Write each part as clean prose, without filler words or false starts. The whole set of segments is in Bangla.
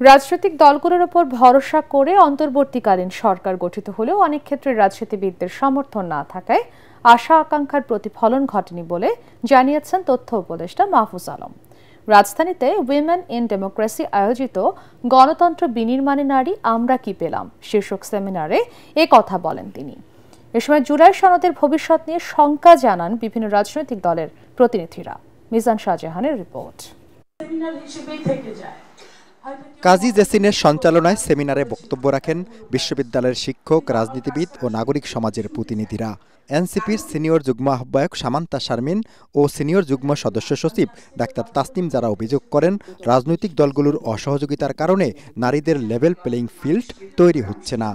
রাজনৈতিক দলগুলোর উপর ভরসা করে অন্তর্বর্তীকালীন সরকার গঠিত হলেও অনেক ক্ষেত্রে রাজনীতিবিদদের সমর্থন না থাকায় আশা আকাঙ্ক্ষার প্রতিফলন ঘটেনি বলে জানিয়েছেন তথ্য উপদেষ্টা মাহফুজ আলম। রাজধানীতে উইমেন ইন ডেমোক্রেসি আয়োজিত গণতন্ত্র বিনির্মাণে নারী আমরা কি পেলাম শীর্ষক সেমিনারে এ কথা বলেন তিনি। এ সময় জুলাই সনদের ভবিষ্যৎ নিয়ে শঙ্কা জানান বিভিন্ন রাজনৈতিক দলের প্রতিনিধিরা। মিজান শাহজাহানের রিপোর্ট। কাজী জেসিনের সঞ্চালনায় সেমিনারে বক্তব্য রাখেন বিশ্ববিদ্যালয়ের শিক্ষক, রাজনীতিবিদ ও নাগরিক সমাজের প্রতিনিধিরা। এনসিপির সিনিয়র যুগ্ম আহ্বায়ক সামান্তা শারমিন ও সিনিয়র যুগ্ম সদস্য সচিব ডাক্তার তাসনিম যারা অভিযোগ করেন, রাজনৈতিক দলগুলোর অসহযোগিতার কারণে নারীদের লেভেল প্লেইং ফিল্ড তৈরি হচ্ছে না।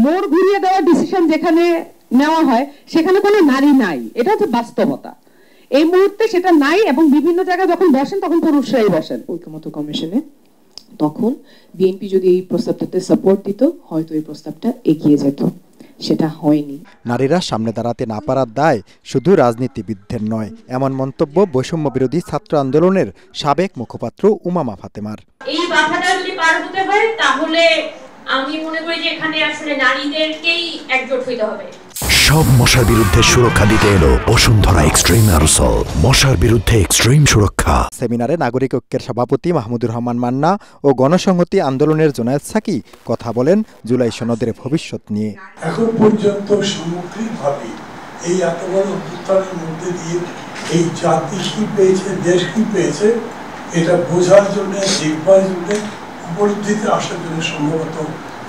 মোড় ঘুরিয়ে দেওয়া ডিসিশন যেখানে নেওয়া হয় সেখানে কোনো নারী নাই, এটা হচ্ছে বাস্তবতা। এই মুহূর্তে সেটা নাই এবং বিভিন্ন জায়গায় যখন বসেন তখন পুরুষরাই বসেন। ঐক্যমত্য কমিশনে তখন বিএনপি যদি এই প্রস্তাবটাতে সাপোর্ট দিত হয়তো এই প্রস্তাবটা এগিয়ে যেত, সেটা হয়নি। নারীরা সামনে দাঁড়াতে না পারার দায় শুধু রাজনীতিবিদদের নয়, এমন মন্তব্য বৈষম্য বিরোধী ছাত্র আন্দোলনের সাবেক মুখপাত্র উমামা ফাতেমার। এই বাধাটা যদি পার হতে হয় তাহলে আমি মনে করি যে এখানে আসলে নারীদেরকেই একজোট হইতে হবে। সব মশার বিরুদ্ধে সুরক্ষা দিতে এলো বসুন্ধরা এক্সট্রিম অ্যারোসল, মশার বিরুদ্ধে এক্সট্রিম সুরক্ষা। সেমিনারে নাগরিক ঐক্যের সভাপতি মাহমুদুর রহমান মান্না ও গণসংহতি আন্দোলনের জোনায়েদ সাকি কথা বলেন জুলাই সনদের ভবিষ্যৎ নিয়ে। এখন পর্যন্ত সামগ্রিকভাবে এই এত বড় অভ্যুত্থানের মধ্যে দিয়ে এই জাতি কি পেয়েছে, দেশ কি পেয়েছে, এটা বোঝার জন্য, দেখবার জন্য, উপলব্ধিতে আসার জন্য সম্ভবত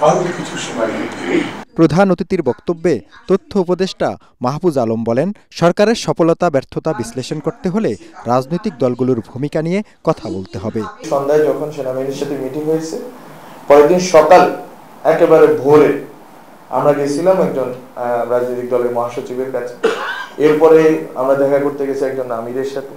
আরো কিছু সময় লাগবে। প্রধান অতিথির বক্তব্যে তথ্য উপদেষ্টা মাহফুজ আলম বলেন, সরকারের সফলতা ব্যর্থতা বিশ্লেষণ করতে হলে রাজনৈতিক দলগুলোর ভূমিকা নিয়ে কথা বলতে হবে। সন্ধ্যায় যখন সেনাবাহিনীর সাথে মিটিং হয়েছে, পরের দিন সকাল একেবারে ভোরে আমরা গেছিলাম একজন রাজনৈতিক দলের মহাসচিবের কাছে, এরপরে আমরা দেখা করতে গেছি একজন আমিরের সাথে।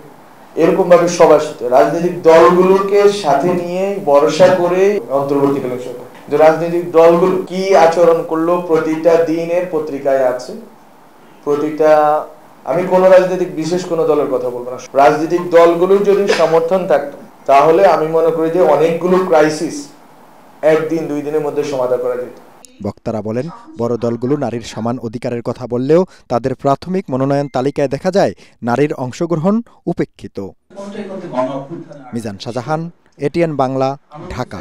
এরকম ভাবে সবার সাথে রাজনৈতিক দলগুলোকে সাথে নিয়ে ভরসা করে অন্তর্বর্তীকালীন সরকার যে রাজনৈতিক দলগুলো কি আচরণ করলো প্রতিটা দিনের পত্রিকায় আছে। প্রতিটা, আমি কোন রাজনৈতিক বিশেষ কোন দলের কথা বলবো না, রাজনৈতিক দলগুলোর যদি সমর্থন থাকতো তাহলে আমি মনে করি যে অনেকগুলো ক্রাইসিস একদিন দুই দিনের মধ্যে সমাধান করা যেত। বক্তারা বলেন, বড় দলগুলো নারীর সমান অধিকারের কথা বললেও তাদের প্রাথমিক মনোনয়ন তালিকায় দেখা যায় নারীর অংশগ্রহণ উপেক্ষিত। গণ অভ্যুত্থান। মিজান শাহজাহান, এটিএন বাংলা, ঢাকা।